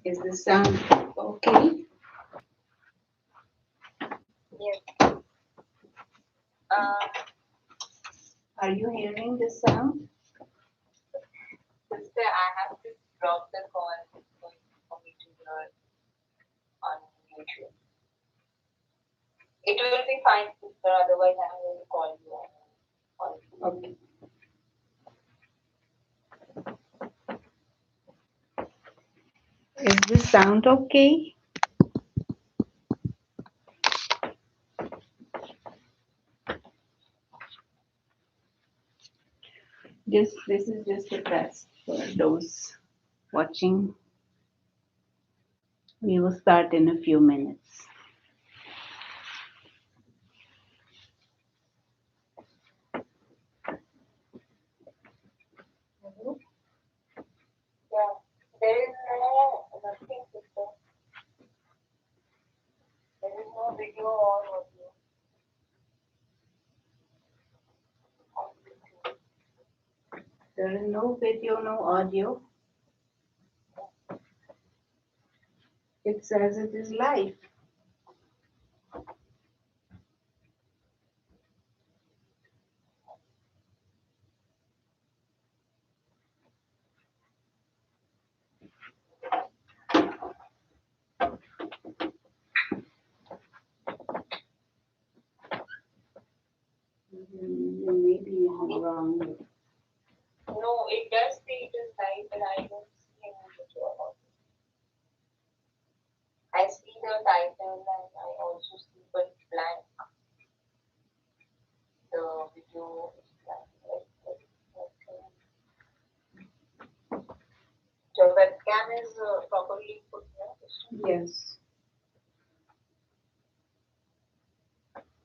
Is the sound okay? Yes. Are you hearing the sound? Sister, I have to drop the call for me to hear on YouTube. It will be fine, sister. Otherwise, I'm going to call you on. Okay. Is the sound okay? This is just a test for those watching. We will start in a few minutes. Yeah. There is nothing, sister. There is no video or audio. There is no video, no audio. It says it is live. Maybe I'm wrong. No, it does say it is live, but I don't see any video or audio. I see the title and I also see but blank. The video is blank. Your webcam is properly put here. Yes.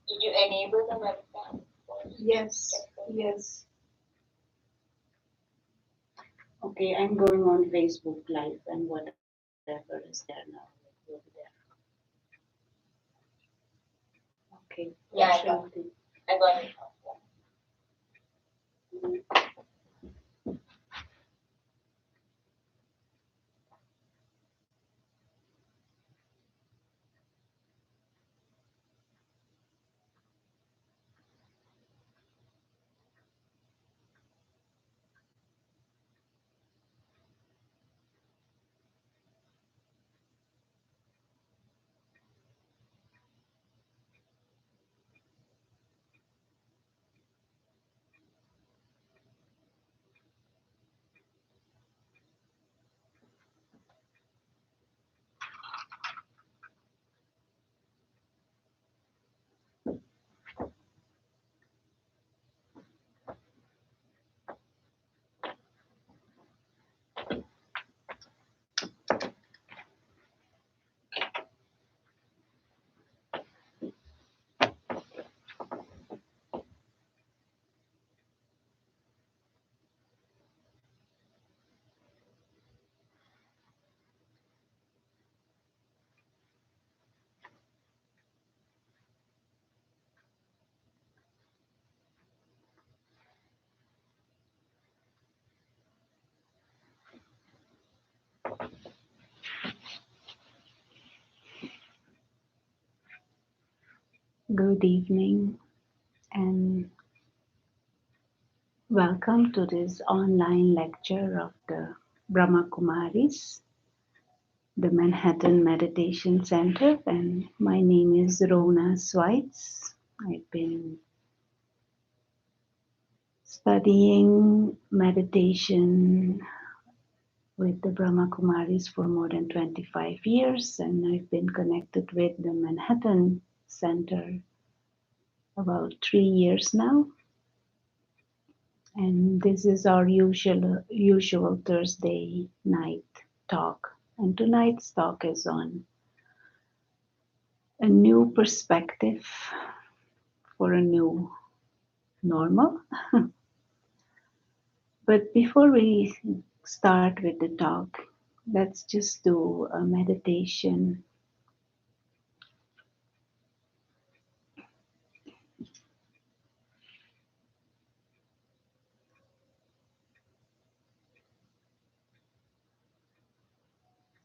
Did you enable the webcam? Yes. Yes. Okay, I'm going on Facebook Live and whatever is there now will be there. Okay. Yeah, I got it. Good evening and welcome to this online lecture of the Brahma Kumaris, the Manhattan Meditation Center, and my name is Rona Schweitz. I've been studying meditation with the Brahma Kumaris for more than 25 years, and I've been connected with the Manhattan Center about 3 years now. And this is our usual Thursday night talk. And tonight's talk is on a new perspective for a new normal. But before we start with the talk, let's just do a meditation.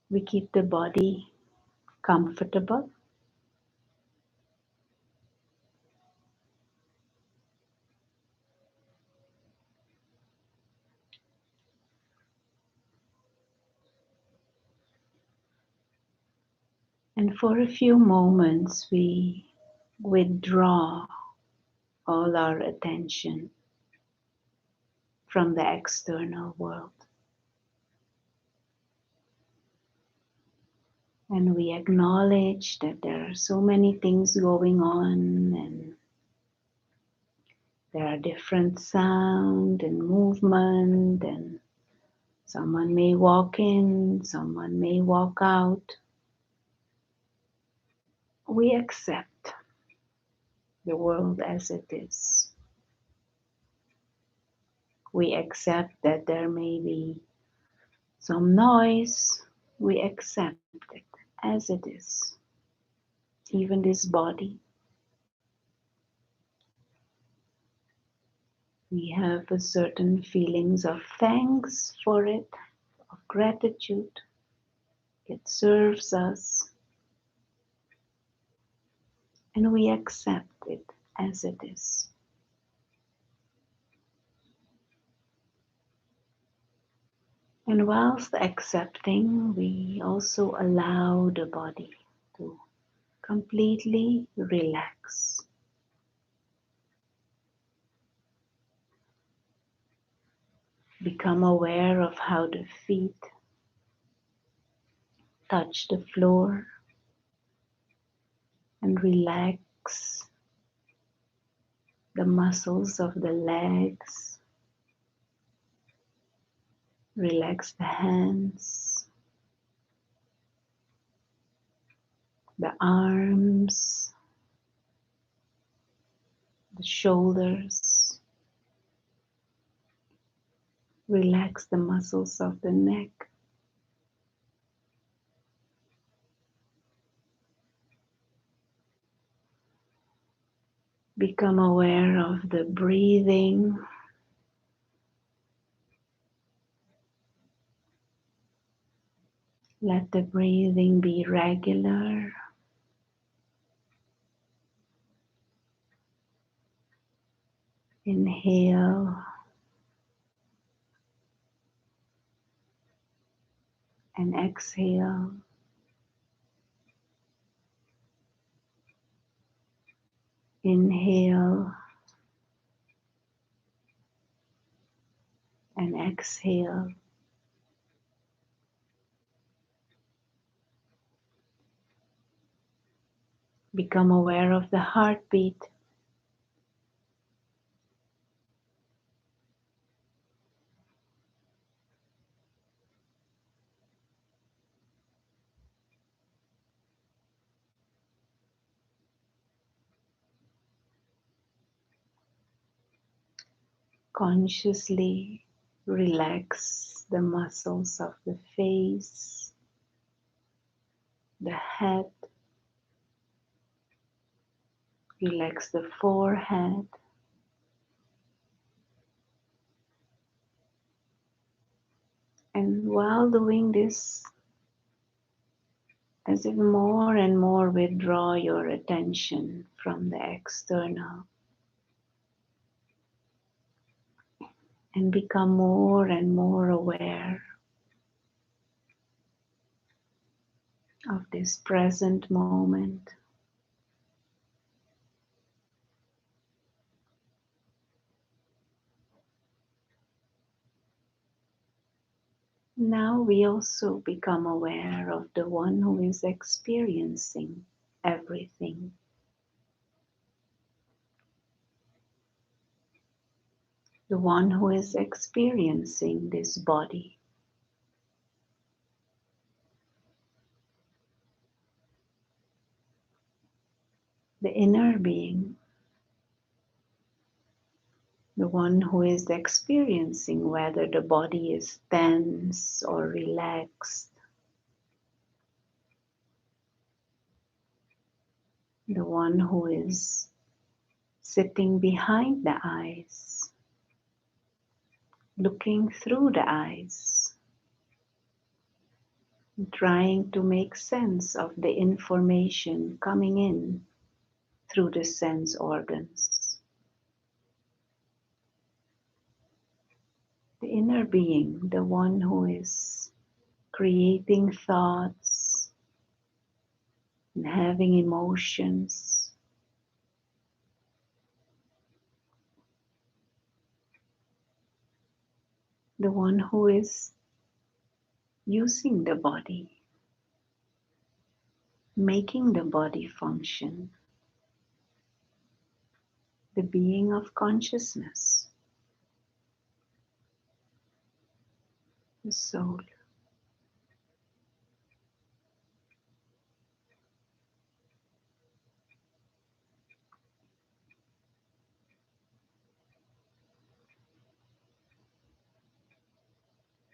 We keep the body comfortable. And for a few moments, we withdraw all our attention from the external world. And we acknowledge that there are so many things going on, and there are different sound and movement, and someone may walk in, someone may walk out. We accept the world as it is. We accept that there may be some noise. We accept it as it is. Even this body, we have a certain feelings of thanks for it, of gratitude. It serves us, and we accept it as it is. And whilst accepting, we also allow the body to completely relax. Become aware of how the feet touch the floor and relax the muscles of the legs. Relax the hands, the arms, the shoulders. Relax the muscles of the neck. Become aware of the breathing. Let the breathing be regular. Inhale and exhale. Inhale and exhale. Become aware of the heartbeat. Consciously relax the muscles of the face, the head. Relax the forehead. And while doing this, as if more and more withdraw your attention from the external and become more and more aware of this present moment. Now we also become aware of the one who is experiencing everything. The one who is experiencing this body. The inner being. The one who is experiencing whether the body is tense or relaxed. The one who is sitting behind the eyes, looking through the eyes. trying to make sense of the information coming in through the sense organs. The inner being, the one who is creating thoughts and having emotions, the one who is using the body, making the body function, the being of consciousness, the soul.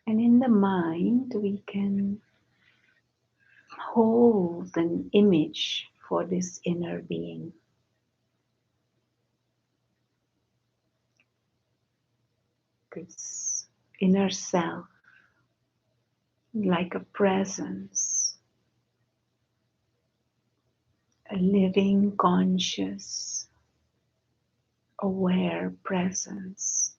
And in the mind, we can hold an image for this inner being. This inner self, like a presence, a living, conscious, aware presence.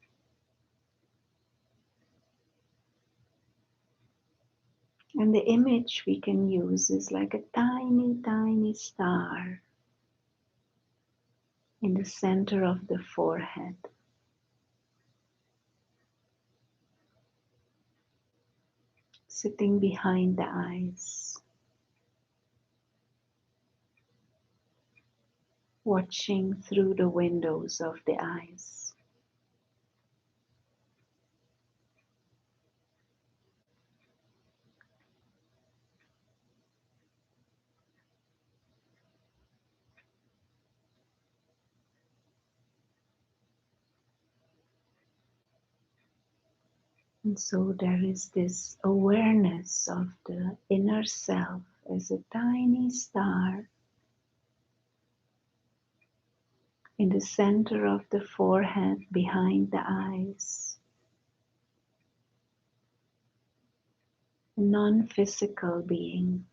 And the image we can use is like a tiny, tiny star in the center of the forehead. Sitting behind the eyes, watching through the windows of the eyes. And so there is this awareness of the inner self as a tiny star in the center of the forehead behind the eyes. A non-physical being,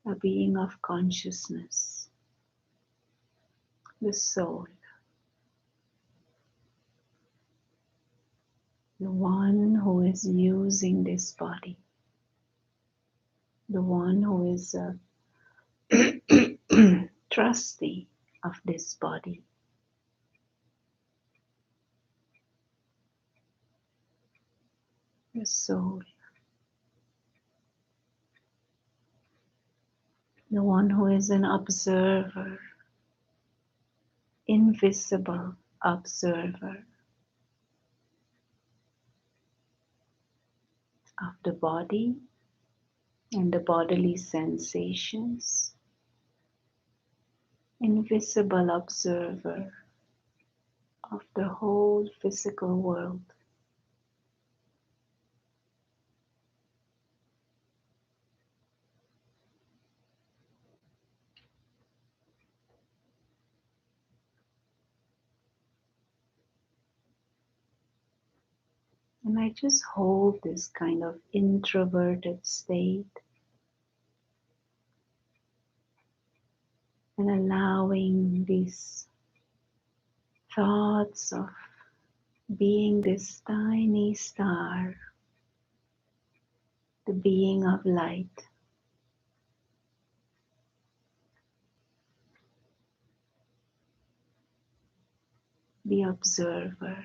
a being of consciousness, the soul, the one who is using this body, the one who is a trustee of this body. The soul, the one who is an observer, invisible observer of the body and the bodily sensations, invisible observer of the whole physical world. And I just hold this kind of introverted state and allowing these thoughts of being this tiny star, the being of light, the observer.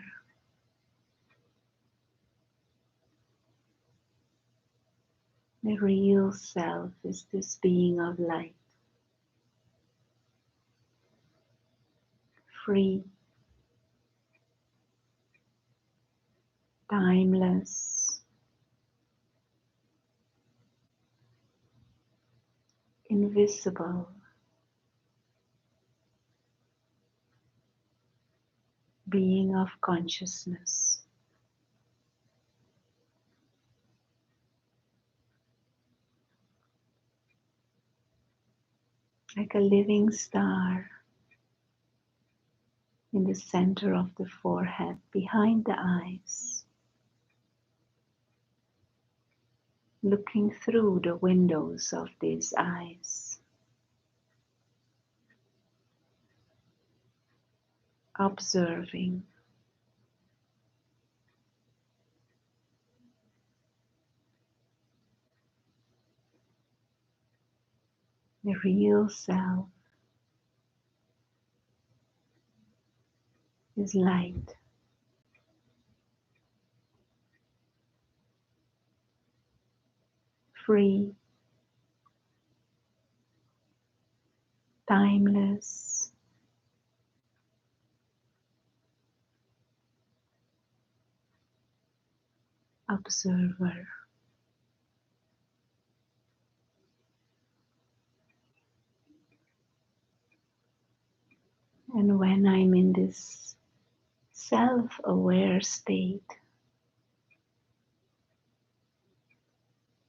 The real self is this being of light, free, timeless, invisible, being of consciousness. Like a living star in the center of the forehead, behind the eyes. looking through the windows of these eyes, observing the real self is light, free, timeless, observer. And when I'm in this self-aware state,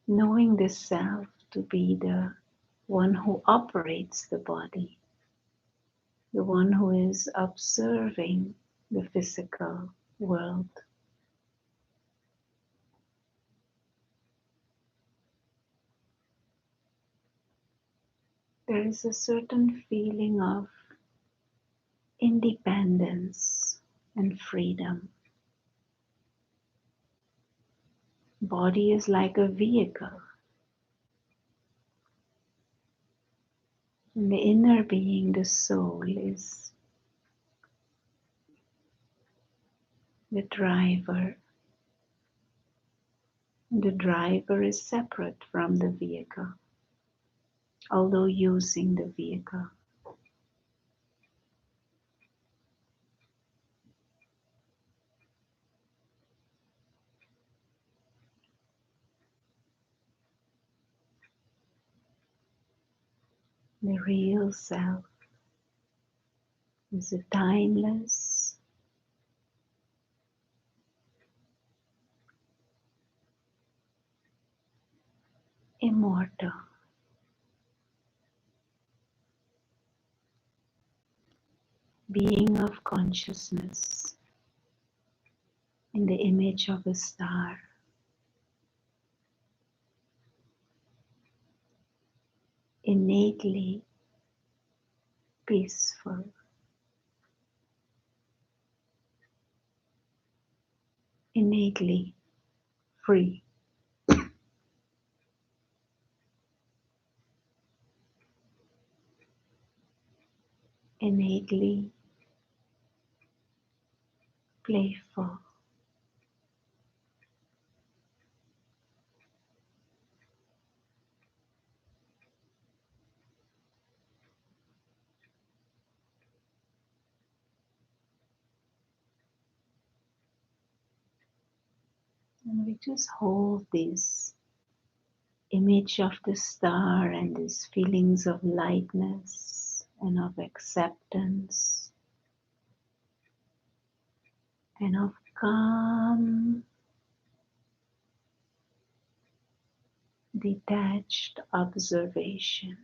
knowing the self to be the one who operates the body, the one who is observing the physical world, there is a certain feeling of independence and freedom. Body is like a vehicle. And the inner being, the soul, is the driver. The driver is separate from the vehicle, although using the vehicle. The real self is a timeless, immortal, being of consciousness in the image of a star, innately peaceful, innately free, innately playful. And we just hold this image of the star and these feelings of lightness and of acceptance and of calm, detached observation.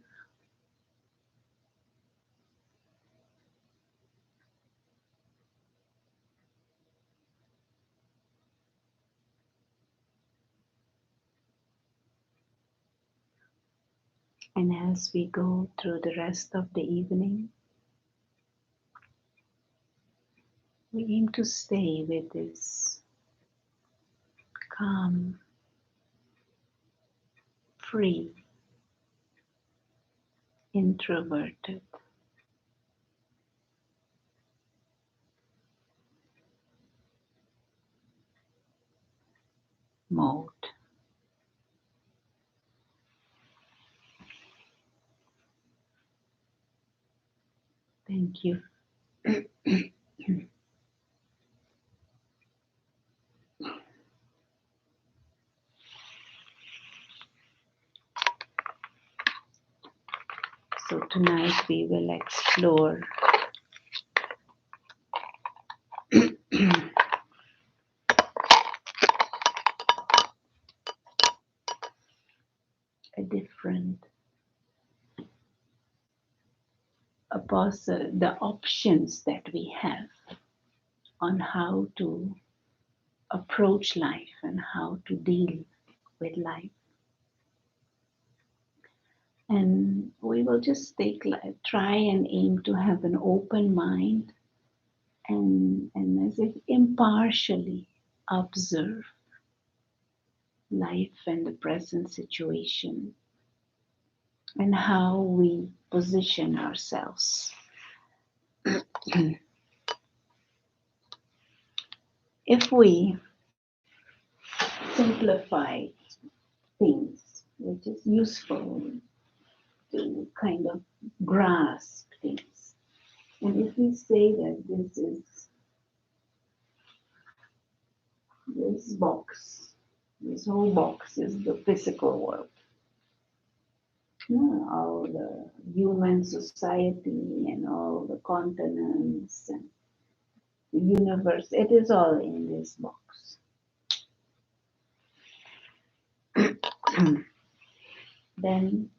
And as we go through the rest of the evening, we aim to stay with this calm, free, introverted mode. Thank you. So tonight we will explore a different the options that we have on how to approach life and how to deal with life. And we will just try and aim to have an open mind and as if impartially observe life and the present situation and how we position ourselves. If we simplify things, which is useful to kind of grasp things, and if we say that this box, this whole box is the physical world, all the human society and all the continents and the universe, it is all in this box. Then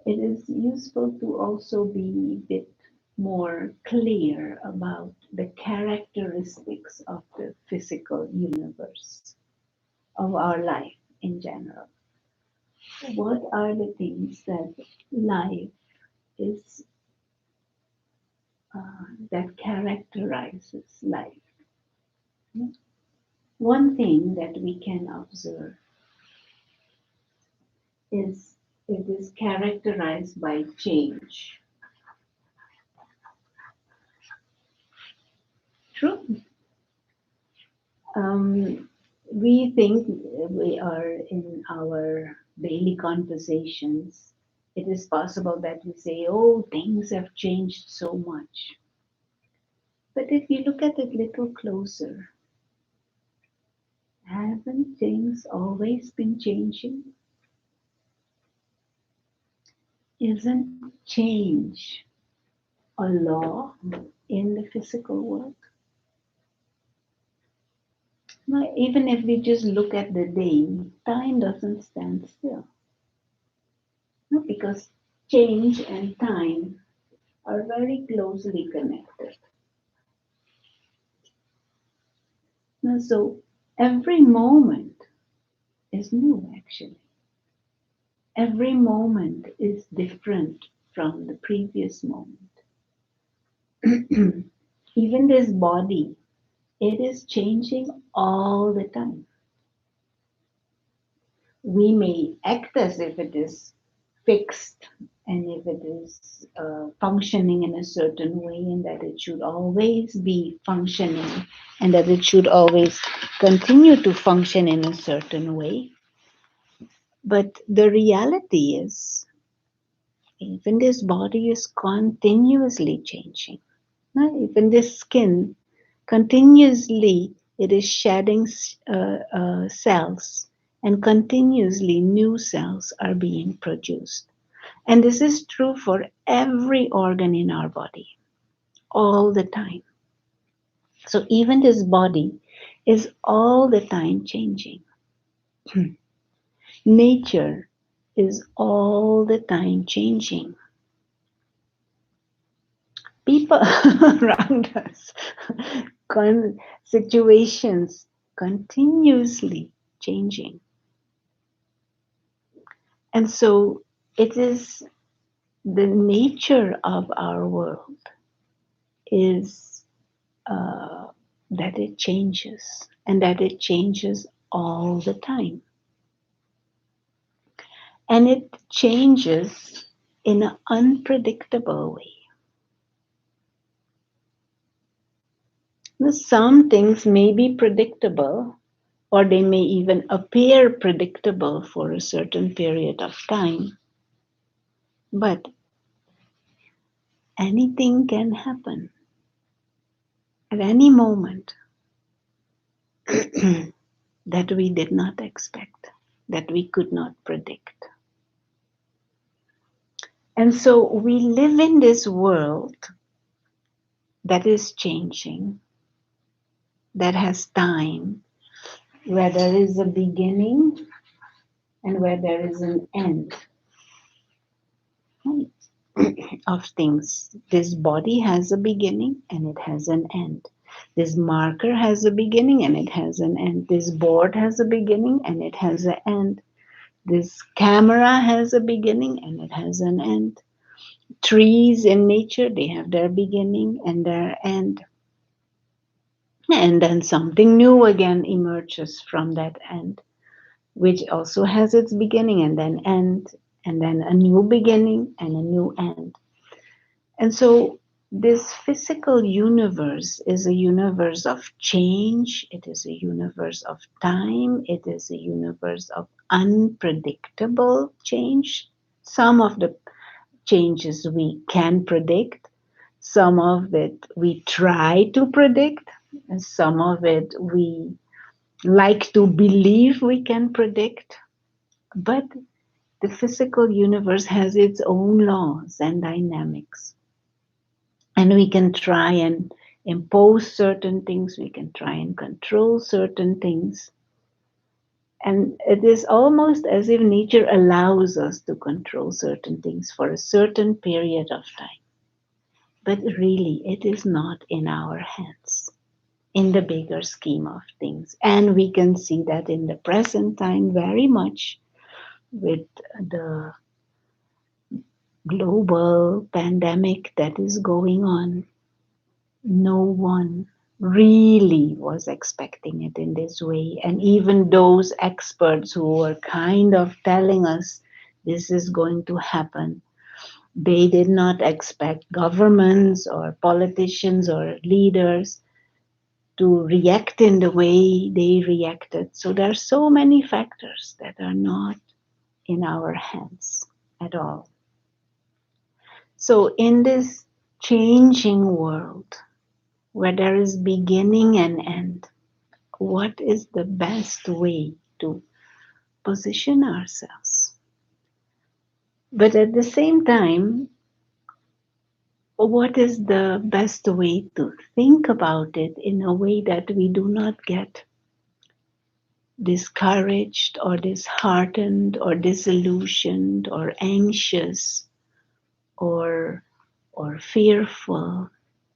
it is useful to also be a bit more clear about the characteristics of the physical universe, of our life in general. What are the things that life is, that characterizes life? One thing that we can observe is it is characterized by change. True. We think we are in our daily conversations. It is possible that we say, oh, things have changed so much. But if you look at it a little closer, haven't things always been changing? Isn't change a law in the physical world? Now, even if we just look at the day, time doesn't stand still. No, because change and time are very closely connected. Now, so every moment is new, actually. Every moment is different from the previous moment. Even this body, it is changing all the time. We may act as if it is fixed and if it is functioning in a certain way and that it should always be functioning and that it should always continue to function in a certain way. But the reality is, even this body is continuously changing. Even this skin, continuously it is shedding cells and continuously new cells are being produced. And this is true for every organ in our body all the time. So even this body is all the time changing. Nature is all the time changing. People around us, situations continuously changing. And so it is the nature of our world is that it changes and that it changes all the time. And it changes in an unpredictable way. Now, some things may be predictable, or they may even appear predictable for a certain period of time. But anything can happen at any moment that we did not expect, that we could not predict. And so we live in this world that is changing, that has time, where there is a beginning and where there is an end of things. This body has a beginning and it has an end. This marker has a beginning and it has an end. This board has a beginning and it has an end. This camera has a beginning and it has an end. Trees in nature, they have their beginning and their end. And then something new again emerges from that end, which also has its beginning and then end, and then a new beginning and a new end. And so this physical universe is a universe of change, it is a universe of time, it is a universe of unpredictable change. Some of the changes we can predict, some of it we try to predict, and some of it we like to believe we can predict. But the physical universe has its own laws and dynamics. And we can try and impose certain things, we can try and control certain things. And it is almost as if nature allows us to control certain things for a certain period of time. But really, it is not in our hands in the bigger scheme of things. And we can see that in the present time very much with the global pandemic that is going on. No one really was expecting it in this way. And even those experts who were kind of telling us this is going to happen, they did not expect governments or politicians or leaders to react in the way they reacted. So there are so many factors that are not in our hands at all. So in this changing world where there is beginning and end, what is the best way to position ourselves? But at the same time, what is the best way to think about it in a way that we do not get discouraged or disheartened or disillusioned or anxious or fearful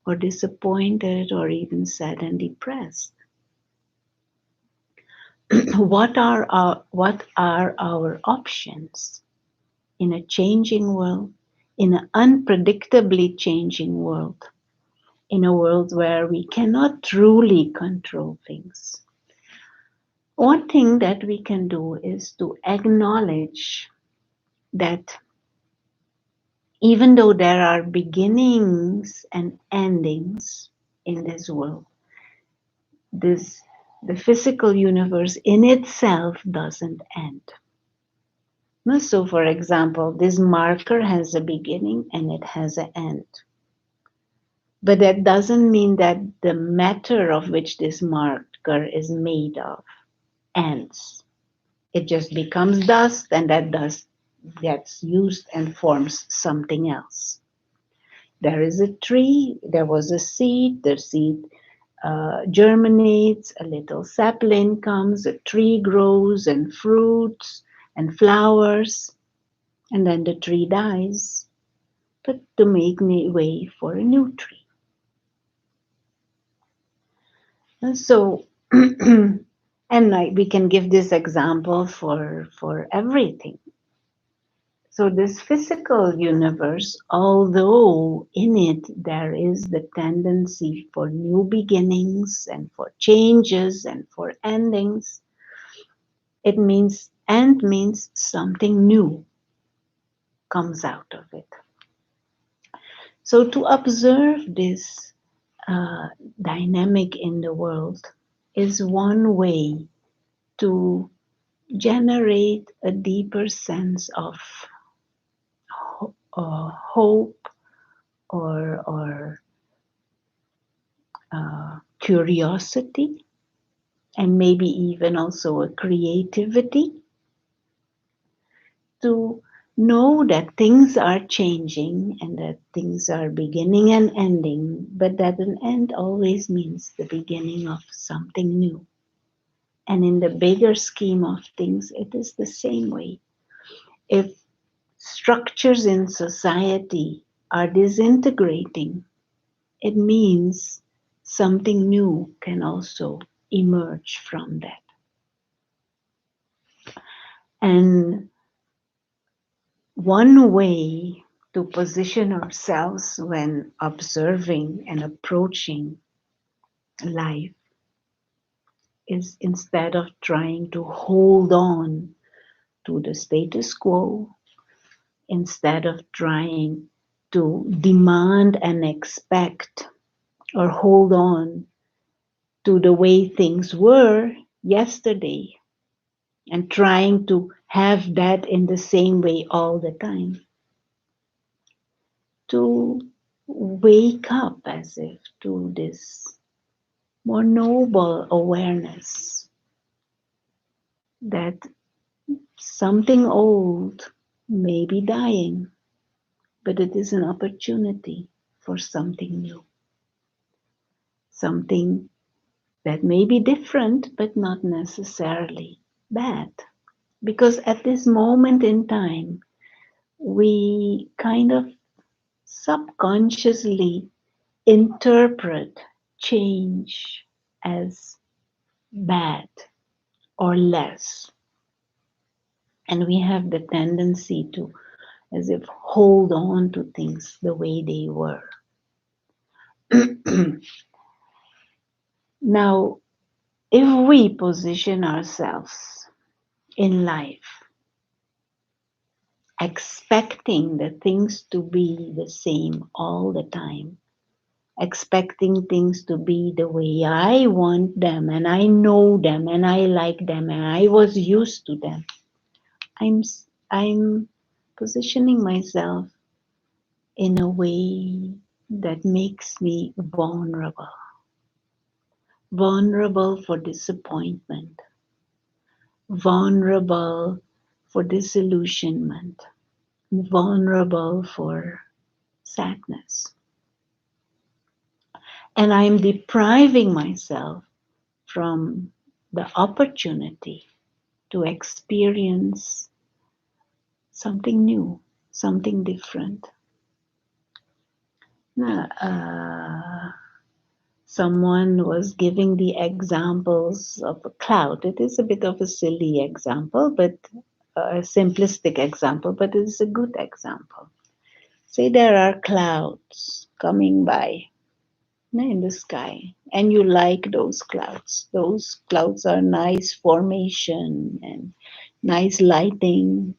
or disappointed or even sad and depressed? What are our options in a changing world, in an unpredictably changing world, in a world where we cannot truly control things? One thing that we can do is to acknowledge that even though there are beginnings and endings in this world, this the physical universe in itself doesn't end. So, for example, this marker has a beginning and it has an end. But that doesn't mean that the matter of which this marker is made of ends. It just becomes dust, and that dust gets used and forms something else. There is a tree, there was a seed, the seed germinates, a little sapling comes, a tree grows and fruits and flowers, and then the tree dies, but to make way for a new tree. And so, and we can give this example for everything. So this physical universe, although in it there is the tendency for new beginnings and for changes and for endings, it means something new comes out of it. So to observe this dynamic in the world is one way to generate a deeper sense of hope or curiosity, and maybe even also a creativity to know that things are changing and that things are beginning and ending, but that an end always means the beginning of something new. And in the bigger scheme of things, it is the same way. If structures in society are disintegrating, it means something new can also emerge from that. And one way to position ourselves when observing and approaching life is, instead of trying to hold on to the status quo, instead of trying to demand and expect or hold on to the way things were yesterday and trying to have that in the same way all the time, to wake up as if to this more noble awareness that something old may be dying, but it is an opportunity for something new, something that may be different, but not necessarily bad. Because at this moment in time, we kind of subconsciously interpret change as bad or less. And we have the tendency to, as if, hold on to things the way they were. Now, if we position ourselves in life expecting the things to be the same all the time, expecting things to be the way I want them and I know them and I like them and I was used to them, I'm positioning myself in a way that makes me vulnerable. Vulnerable for disappointment, vulnerable for disillusionment, vulnerable for sadness. And I'm depriving myself from the opportunity to experience something new, something different. Someone was giving the examples of a cloud. It is a bit of a silly example, but a simplistic example, but it is a good example. Say there are clouds coming by in the sky, and you like those clouds. Those clouds are nice formation and nice lighting.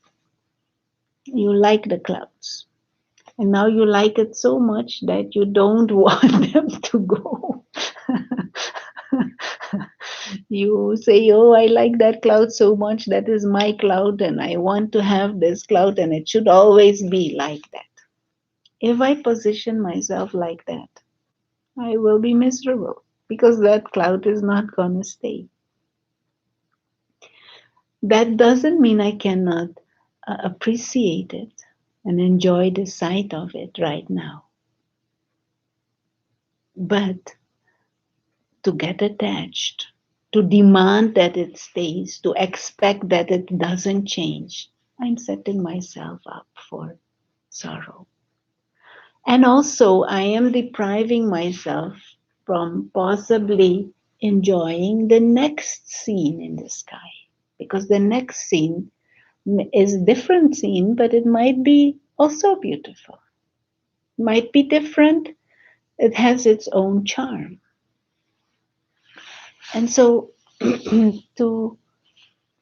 You like the clouds. And now you like it so much that you don't want them to go. You say, oh, I like that cloud so much. That is my cloud, and I want to have this cloud, and it should always be like that. If I position myself like that, I will be miserable because that cloud is not going to stay. That doesn't mean I cannot appreciate it and enjoy the sight of it right now. But to get attached, to demand that it stays, to expect that it doesn't change, I'm setting myself up for sorrow. And also, I am depriving myself from possibly enjoying the next scene in the sky. Because the next scene is a different scene, but it might be also beautiful. Might be different. It has its own charm. And so to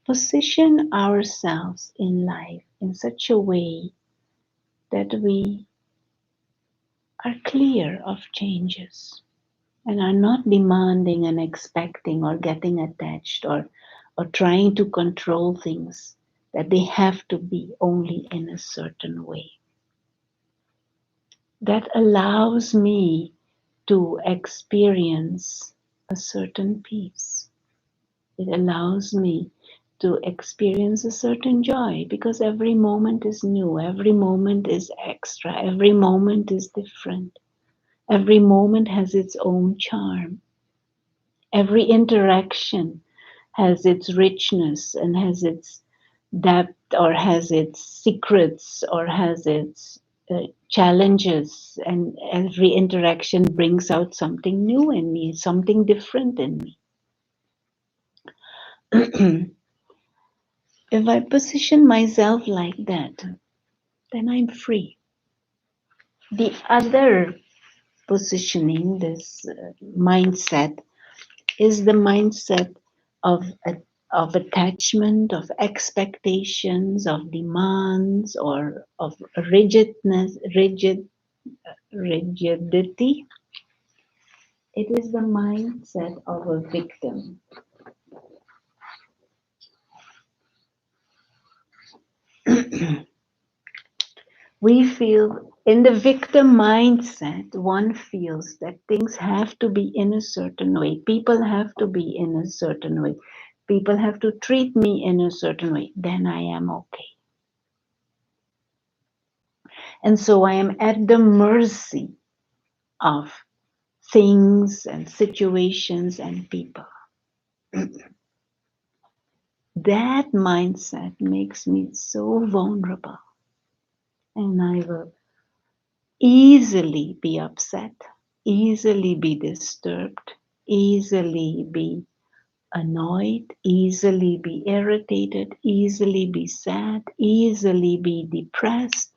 position ourselves in life in such a way that we are clear of changes and are not demanding and expecting or getting attached or trying to control things that they have to be only in a certain way. That allows me to experience a certain peace. It allows me to experience a certain joy because every moment is new, every moment is extra, every moment is different, every moment has its own charm. Every interaction has its richness and has its depth or has its secrets or has its challenges, and every interaction brings out something new in me, something different in me. If I position myself like that, then I'm free. The other positioning, this mindset, is the mindset of of attachment, of expectations, of demands, or of rigidity. It is the mindset of a victim. We feel in the victim mindset, one feels that things have to be in a certain way. People have to be in a certain way. People have to treat me in a certain way. Then I am okay. And so I am at the mercy of things and situations and people. That mindset makes me so vulnerable. And I will easily be upset, easily be disturbed, easily be annoyed, easily be irritated, easily be sad, easily be depressed.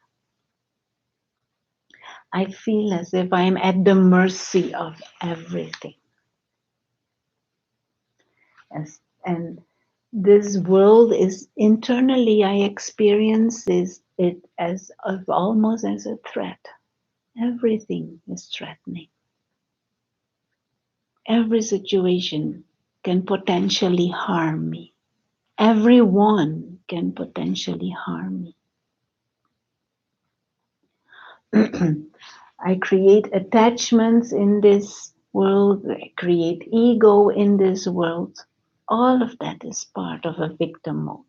I feel as if I am at the mercy of everything. And this world is internally, I experience it as of almost as a threat. Everything is threatening. Every situation can potentially harm me. Everyone can potentially harm me. I create attachments in this world, I create ego in this world. All of that is part of a victim mode.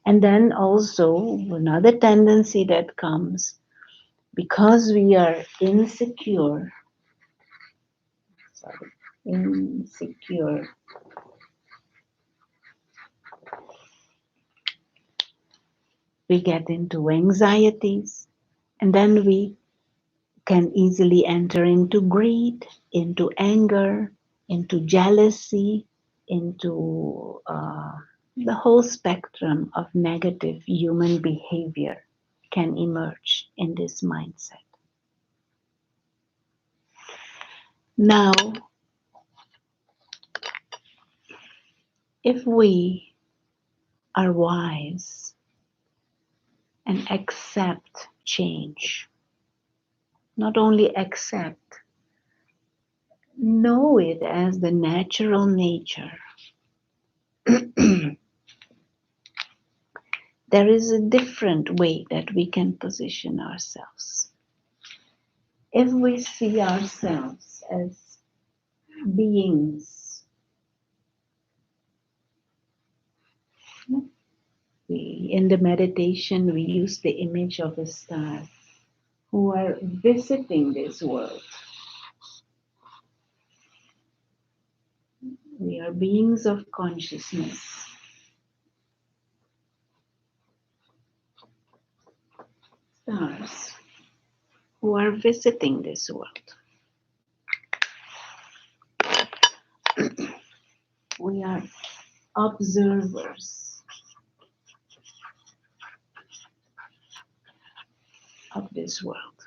And then also another tendency that comes because we are insecure, sorry, insecure, we get into anxieties, and then we can easily enter into greed, into anger, into jealousy, into the whole spectrum of negative human behavior can emerge in this mindset. Now, if we are wise and accept change, not only accept, know it as the natural nature. There is a different way that we can position ourselves. If we see ourselves as beings, in the meditation we use the image of a star who are visiting this world. We are beings of consciousness. Stars who are visiting this world. We are observers of this world.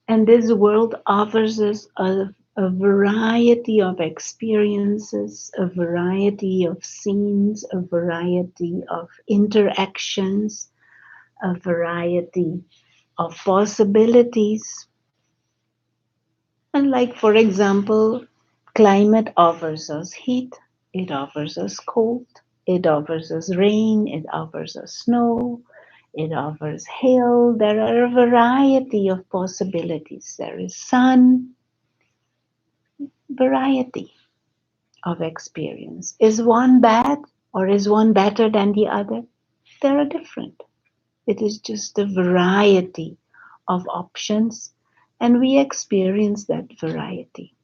And this world offers us a variety of experiences, a variety of scenes, a variety of interactions, a variety of possibilities. And like, for example, climate offers us heat, it offers us cold, it offers us rain, it offers us snow, it offers hail. There are a variety of possibilities. There is sun, variety of experience. Is one bad or is one better than the other? They are different. It is just a variety of options, and we experience that variety.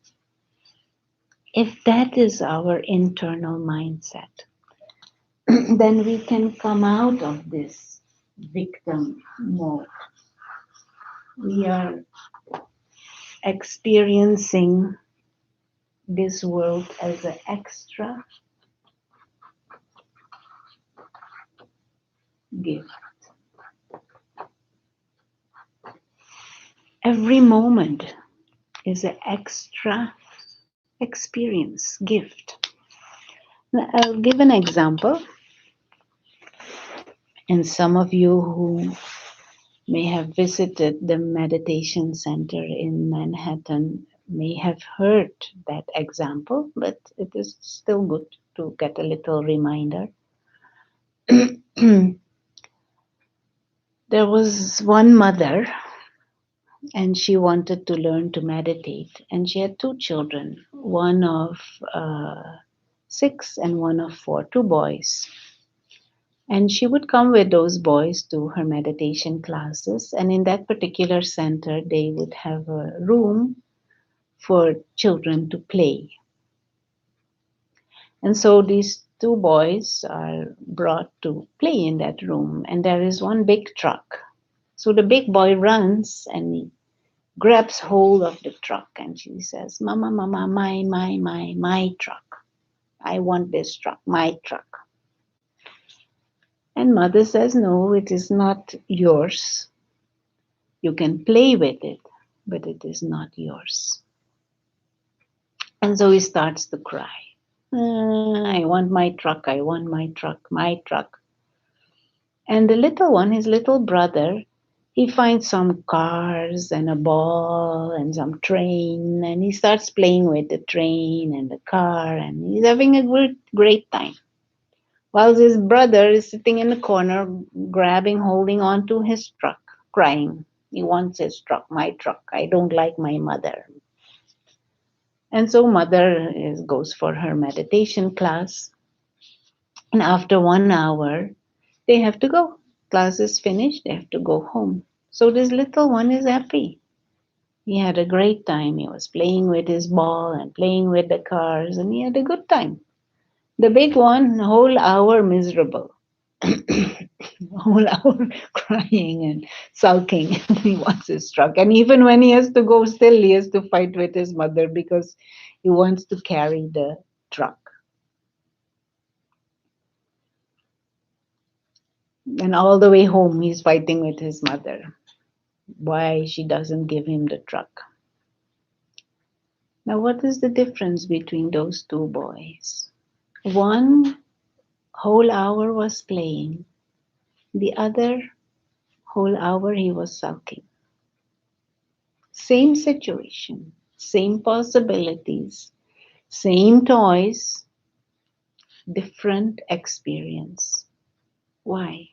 If that is our internal mindset, then we can come out of this victim mode. We are experiencing this world as an extra, gift. Every moment is an extra experience, gift. Now, I'll give an example, and some of you who may have visited the meditation center in Manhattan may have heard that example, but it is still good to get a little reminder. There was one mother, and she wanted to learn to meditate, and she had two children, one of 6 and one of 4, two boys. And she would come with those boys to her meditation classes. And in that particular center, they would have a room for children to play. And so these two boys are brought to play in that room. And there is one big truck. So the big boy runs and he grabs hold of the truck and she says, Mama, Mama, my truck. I want this truck, my truck. And mother says, no, it is not yours. You can play with it, but it is not yours. And so he starts to cry. I want my truck, I want my truck, my truck. And the little one, his little brother, he finds some cars and a ball and some train, and he starts playing with the train and the car, and he's having a great time. While his brother is sitting in the corner, grabbing, holding on to his truck, crying. He wants his truck, my truck. I don't like my mother. And so mother goes for her meditation class. And after 1 hour, they have to go. Class is finished, they have to go home. So this little one is happy. He had a great time. He was playing with his ball and playing with the cars, and he had a good time. The big one, a whole hour miserable. Whole hour crying and sulking. He wants his truck. And even when he has to go, still he has to fight with his mother because he wants to carry the truck. And all the way home, he's fighting with his mother. Why she doesn't give him the truck. Now, what is the difference between those two boys? One whole hour was playing. The other whole hour he was sulking. Same situation, same possibilities, same toys, different experience. Why?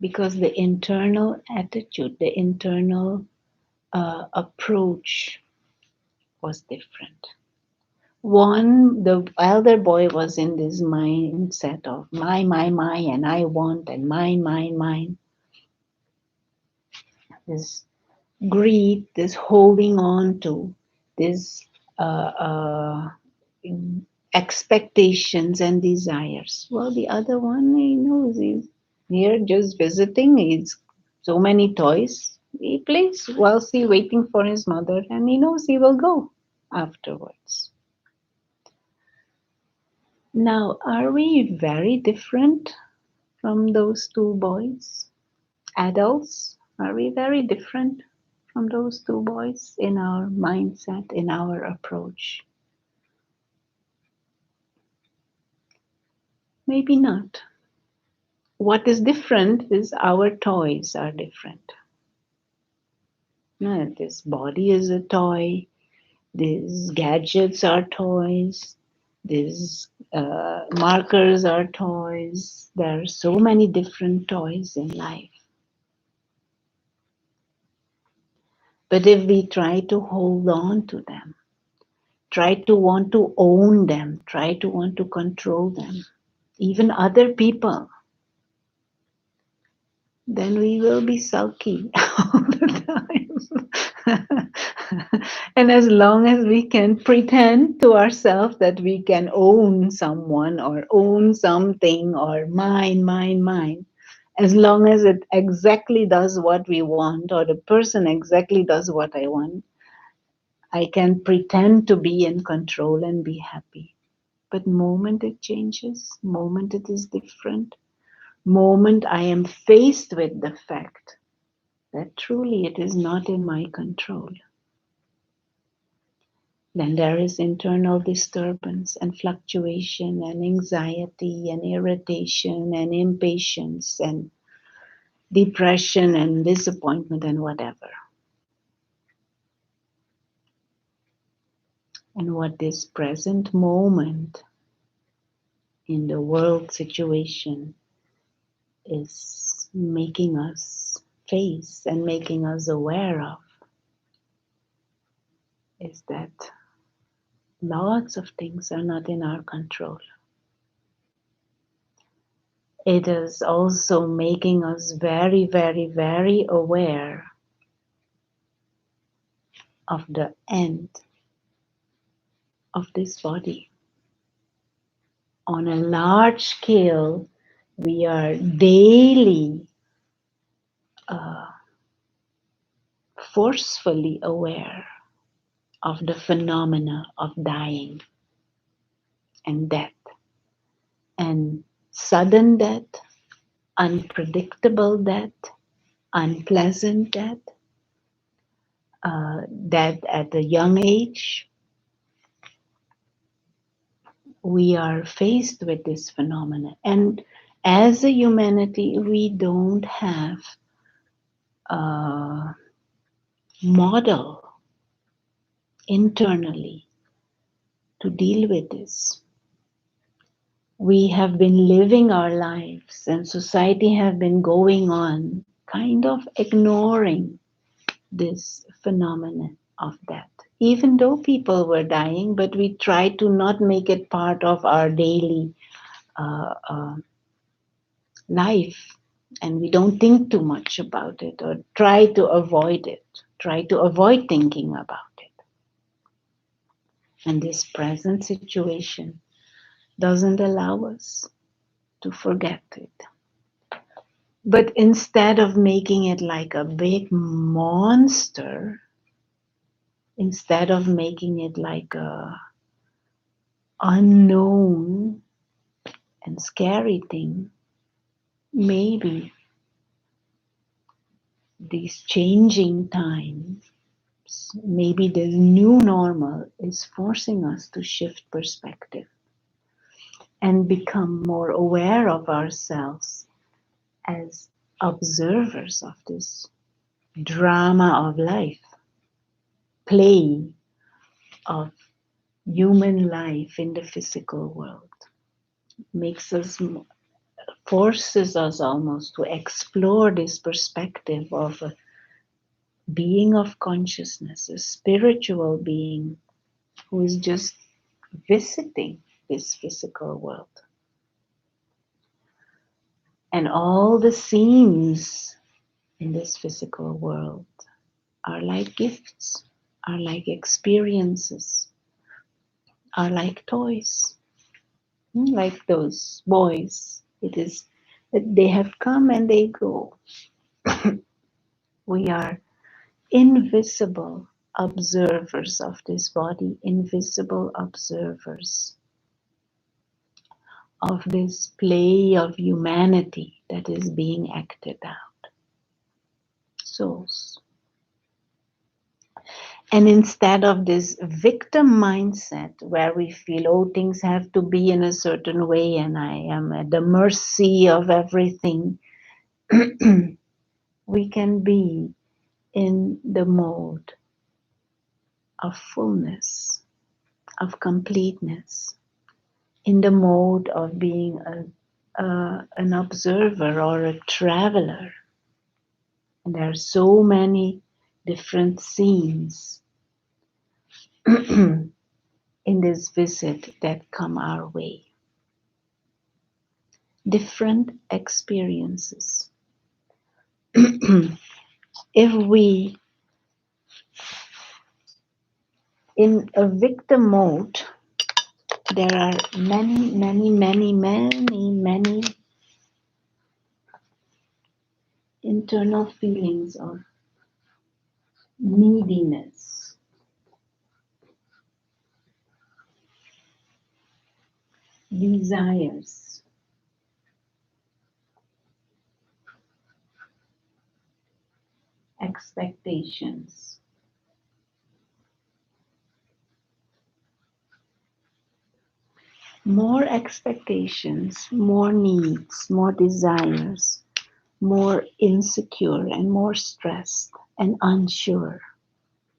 Because the internal attitude, the internal approach was different. One, the elder boy was in this mindset of my, and I want, and mine. This greed, this holding on to, this expectations and desires. Well, the other one, he knows he's here just visiting. He's so many toys. He plays whilst he waiting for his mother, and he knows he will go afterwards. Now, are we very different from those two boys? Adults, are we very different from those two boys in our mindset, in our approach? Maybe not. What is different is our toys are different. No, this body is a toy, these gadgets are toys, these markers are toys. There are so many different toys in life. But if we try to hold on to them, try to want to own them, try to want to control them, even other people, then we will be sulky all the time. And as long as we can pretend to ourselves that we can own someone or own something or mine, as long as it exactly does what we want or the person exactly does what I want, I can pretend to be in control and be happy. But moment it changes, moment it is different, moment I am faced with the fact that truly it is not in my control, then there is internal disturbance and fluctuation and anxiety and irritation and impatience and depression and disappointment and whatever. And what this present moment in the world situation is making us face and making us aware of is that lots of things are not in our control. It is also making us very, very, very aware of the end of this body. On a large scale, we are daily forcefully aware of the phenomena of dying and death, and sudden death, unpredictable death, unpleasant death, death at a young age. We are faced with this phenomena, and as a humanity, we don't have a model internally to deal with this. We have been living our lives, and society have been going on kind of ignoring this phenomenon of death. Even though people were dying, but we try to not make it part of our daily life, and we don't think too much about it or try to avoid it, try to avoid thinking about it. And this present situation doesn't allow us to forget it. But instead of making it like a big monster, instead of making it like a unknown and scary thing, maybe these changing times, maybe the new normal is forcing us to shift perspective and become more aware of ourselves as observers of this drama of life, play of human life in the physical world. Makes us, forces us almost to explore this perspective of a being of consciousness, a spiritual being who is just visiting this physical world. And all the scenes in this physical world are like gifts, are like experiences, are like toys, like those boys. It is that they have come and they go. We are invisible observers of this body, invisible observers of this play of humanity that is being acted out. Souls. And instead of this victim mindset where we feel, oh, things have to be in a certain way and I am at the mercy of everything, we can be in the mode of fullness, of completeness, in the mode of being an observer or a traveler. And there are so many different scenes in this visit that come our way. Different experiences. If we, in a victim mode, there are many, many, many, many, many internal feelings of neediness, desires, expectations. More expectations, more needs, more desires, more insecure and more stressed and unsure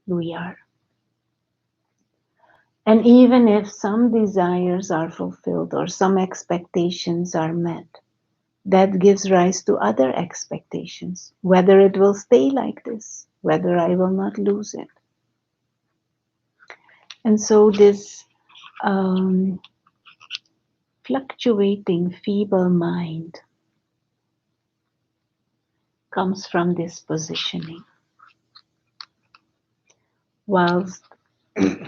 we are. And even if some desires are fulfilled or some expectations are met, that gives rise to other expectations, whether it will stay like this, whether I will not lose it. And so this um, fluctuating, feeble mind comes from this positioning. Whilst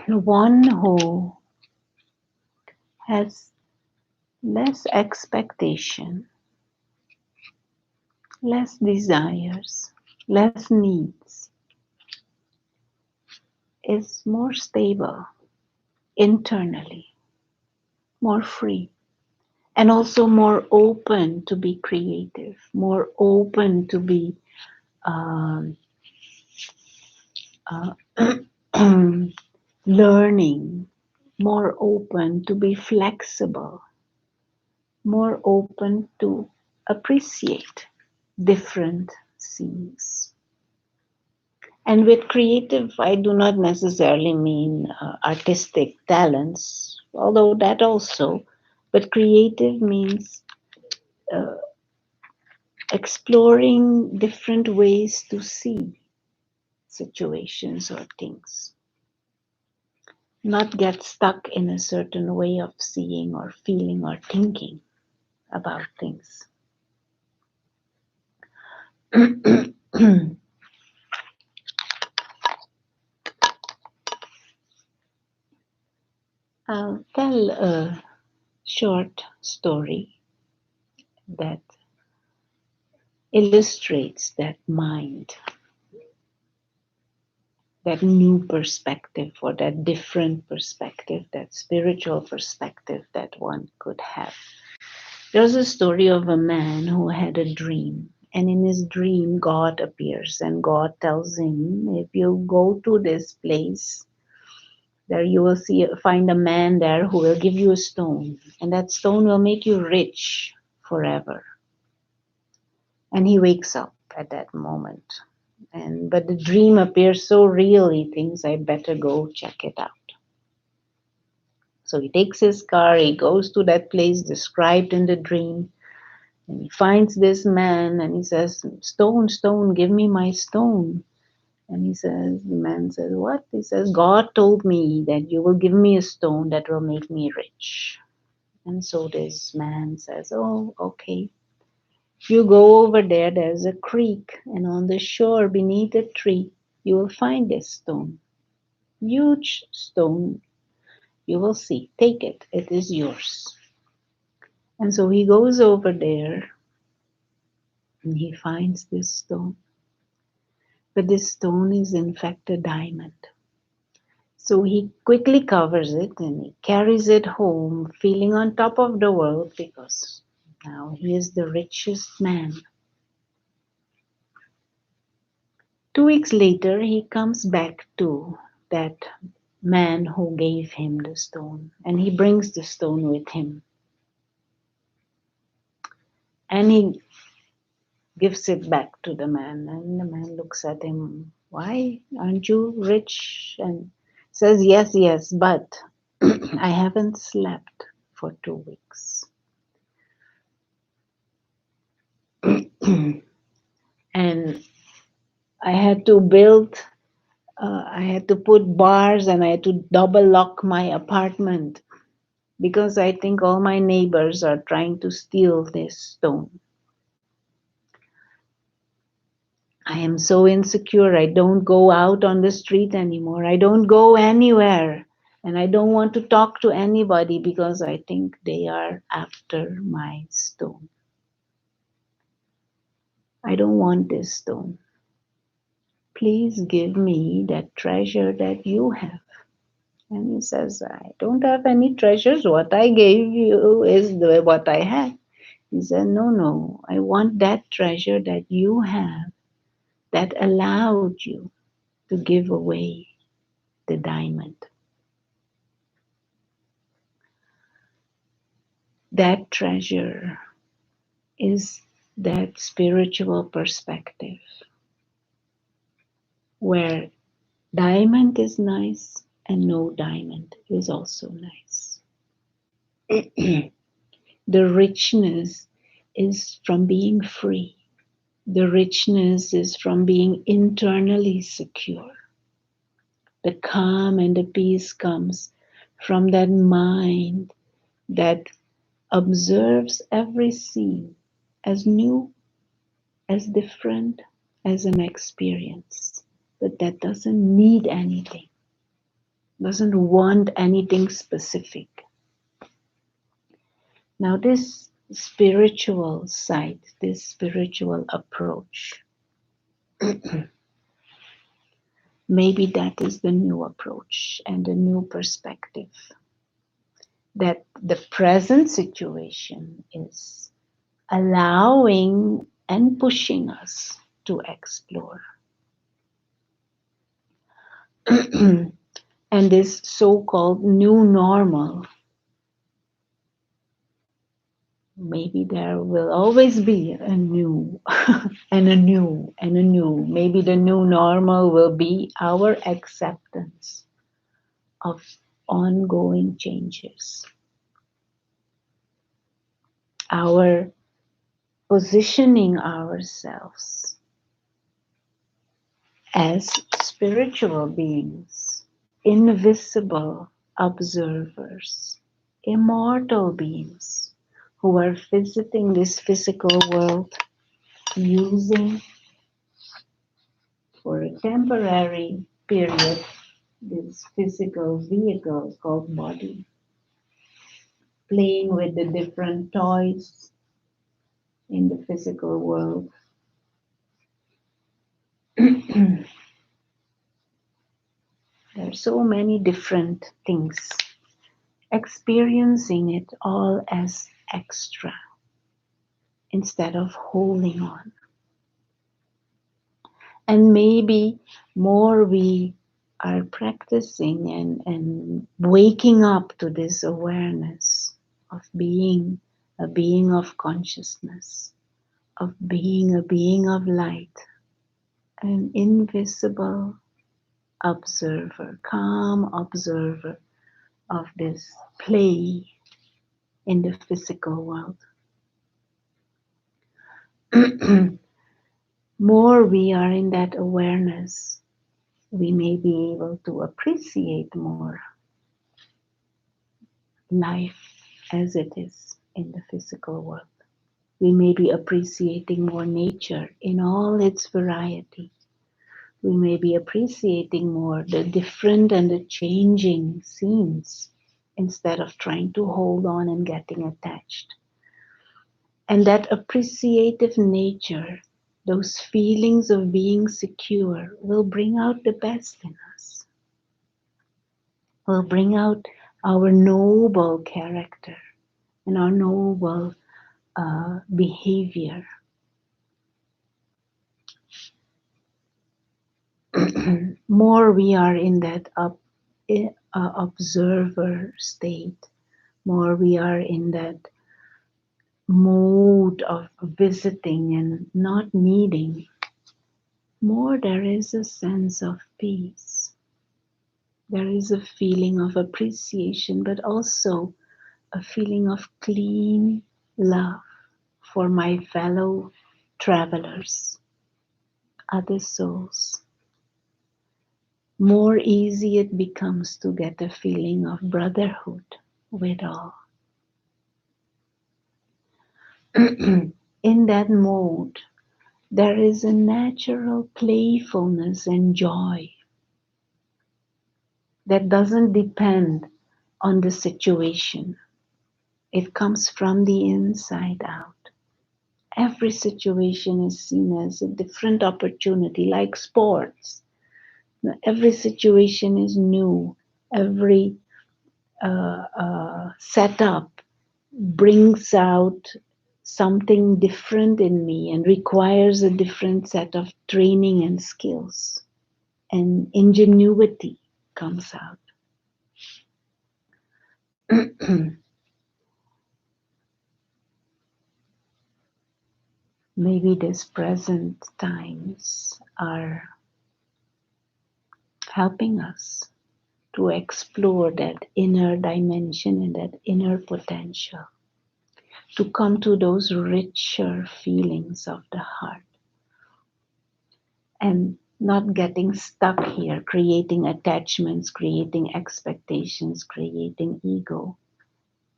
one who has less expectation, less desires, less needs, is more stable internally, more free, and also more open to be creative, more open to be um, uh, learning, more open to be flexible, more open to appreciate different scenes. And with creative, I do not necessarily mean artistic talents, although that also, but creative means uh, exploring different ways to see situations or things, not get stuck in a certain way of seeing or feeling or thinking about things. I'll tell a short story that illustrates that mind, that new perspective or that different perspective, that spiritual perspective that one could have. There's a story of a man who had a dream, and in his dream, God appears, and God tells him, if you go to this place, there you will find a man there who will give you a stone, and that stone will make you rich forever. And he wakes up at that moment. But the dream appears so real, he thinks, I better go check it out. So he takes his car, he goes to that place described in the dream, and he finds this man and he says, Stone, stone, give me my stone. And the man says, what? He says, God told me that you will give me a stone that will make me rich. And so this man says, oh, okay. If you go over there, there's a creek, and on the shore beneath a tree, you will find this stone. Huge stone. You will see. Take it. It is yours. And so he goes over there and he finds this stone. But this stone is in fact a diamond. So he quickly covers it and he carries it home, feeling on top of the world because now he is the richest man. 2 weeks later, he comes back to that man who gave him the stone, and he brings the stone with him. And he gives it back to the man, and the man looks at him, why aren't you rich? And says, yes, yes, but I haven't slept for 2 weeks. And I had to I had to put bars and I had to double lock my apartment because I think all my neighbors are trying to steal this stone. I am so insecure. I don't go out on the street anymore. I don't go anywhere. And I don't want to talk to anybody because I think they are after my stone. I don't want this stone. Please give me that treasure that you have. And he says, I don't have any treasures. What I gave you is what I have. He said, no, no, I want that treasure that you have that allowed you to give away the diamond. That treasure is that spiritual perspective where diamond is nice and no diamond is also nice. The richness is from being free. The richness is from being internally secure. The calm and the peace comes from that mind that observes every scene as new, as different as an experience, but that doesn't need anything, doesn't want anything specific. Now, this spiritual side, this spiritual approach, maybe that is the new approach and the new perspective that the present situation is allowing and pushing us to explore. And this so-called new normal, maybe there will always be a new and a new and a new. Maybe the new normal will be our acceptance of ongoing changes, our positioning ourselves as spiritual beings, invisible observers, immortal beings who are visiting this physical world using for a temporary period this physical vehicle called body, playing with the different toys in the physical world. There are so many different things, experiencing it all as extra instead of holding on. And maybe more we are practicing and waking up to this awareness of being a being of consciousness, of being a being of light, an invisible observer, calm observer of this play in the physical world. More we are in that awareness, we may be able to appreciate more life as it is in the physical world. We may be appreciating more nature in all its variety. We may be appreciating more the different and the changing scenes instead of trying to hold on and getting attached. And that appreciative nature, those feelings of being secure, will bring out the best in us, will bring out our noble character and our noble behavior. More we are in that observer state, more we are in that mode of visiting and not needing, more there is a sense of peace. There is a feeling of appreciation, but also a feeling of clean love for my fellow travelers, other souls. More easy it becomes to get a feeling of brotherhood with all. In that mode, there is a natural playfulness and joy that doesn't depend on the situation. It comes from the inside out. Every situation is seen as a different opportunity, like sports. Every situation is new. Every setup brings out something different in me and requires a different set of training and skills, and ingenuity comes out. Maybe these present times are helping us to explore that inner dimension and that inner potential, to come to those richer feelings of the heart and not getting stuck here, creating attachments, creating expectations, creating ego,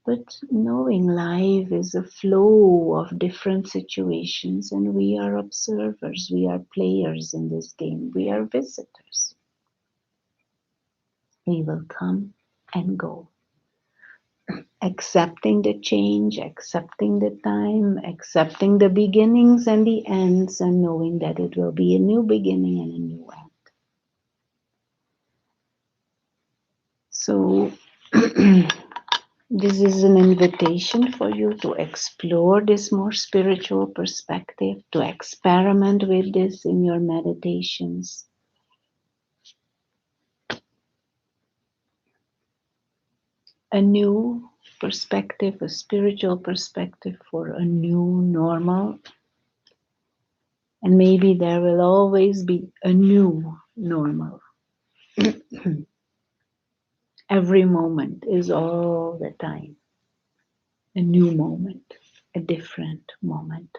but knowing life is a flow of different situations and we are observers, we are players in this game, we are visitors. We will come and go, accepting the change, accepting the time, accepting the beginnings and the ends, and knowing that it will be a new beginning and a new end. So, this is an invitation for you to explore this more spiritual perspective, to experiment with this in your meditations. A new perspective, a spiritual perspective for a new normal. And maybe there will always be a new normal. Every moment is all the time a new moment, a different moment.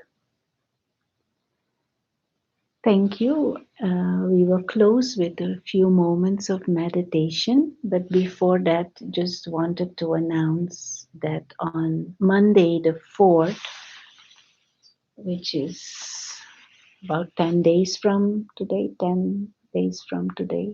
Thank you. We will close with a few moments of meditation, but before that, just wanted to announce that on Monday the 4th, which is about 10 days from today, 10 days from today,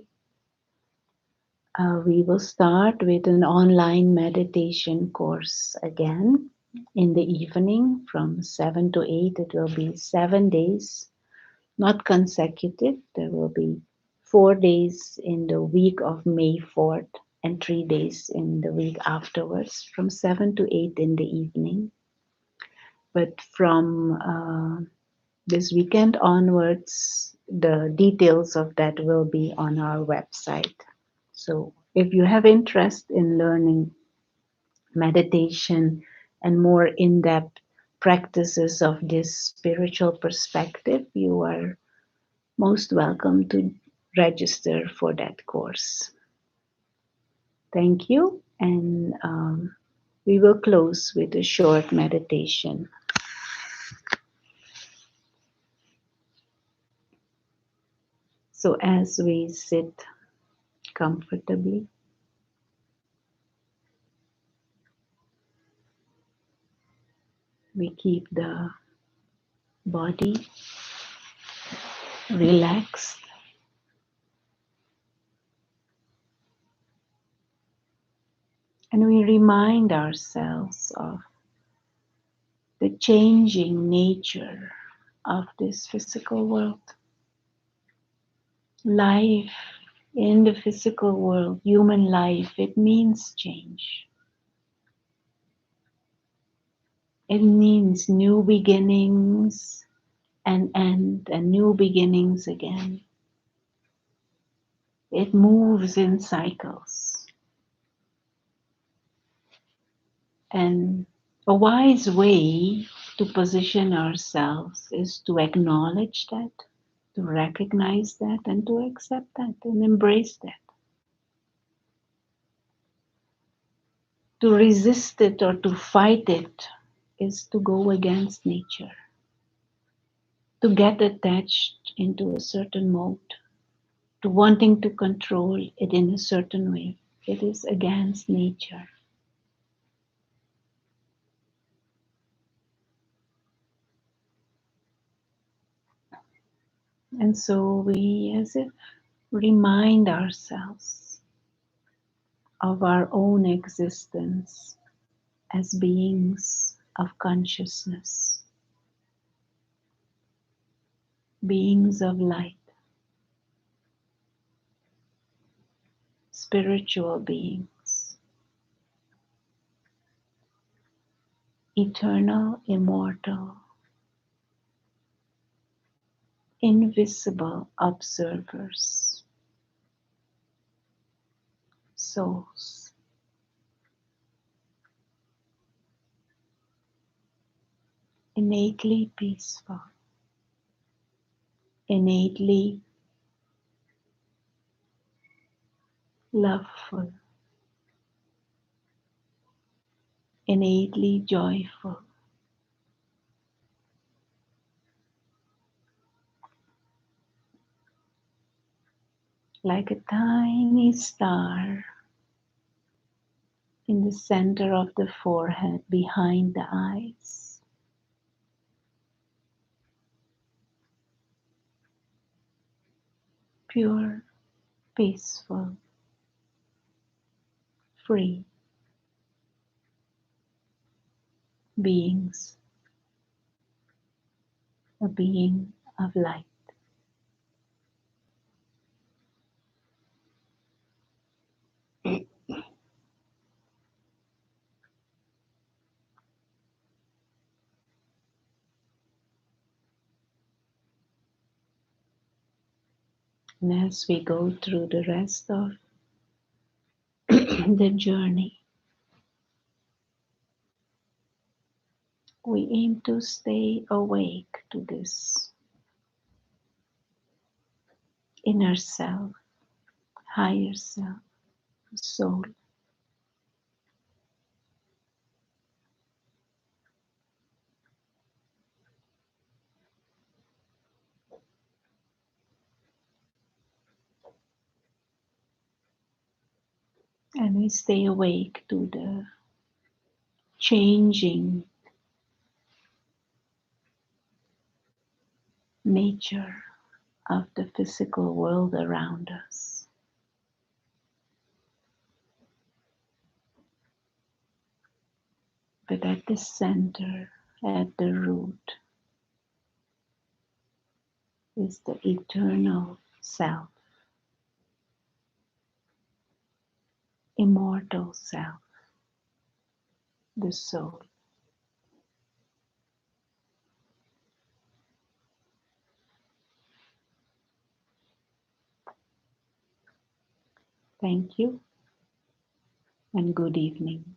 we will start with an online meditation course again in the evening from 7 to 8. It will be 7 days, not consecutive. There will be 4 days in the week of May 4th and 3 days in the week afterwards from 7 to 8 in the evening. But from this weekend onwards, the details of that will be on our website. So if you have interest in learning meditation and more in-depth practices of this spiritual perspective, you are most welcome to register for that course. Thank you, and we will close with a short meditation. So as we sit comfortably, we keep the body relaxed, and we remind ourselves of the changing nature of this physical world. Life in the physical world, human life, it means change. It means new beginnings and end and new beginnings again. It moves in cycles. And a wise way to position ourselves is to acknowledge that, to recognize that, and to accept that and embrace that. To resist it or to fight it is to go against nature, to get attached into a certain mode, to wanting to control it in a certain way. It is against nature. And so we, as if, remind ourselves of our own existence as beings of consciousness, beings of light, spiritual beings. eternal, immortal, invisible observers, souls, innately peaceful, innately loveful, innately joyful, like a tiny star in the center of the forehead behind the eyes. Pure, peaceful, free beings, a being of light. And as we go through the rest of the journey, we aim to stay awake to this inner self, higher self, soul, and we stay awake to the changing nature of the physical world around us. But at the center, at the root, is the eternal self, immortal self, the soul. Thank you and good evening.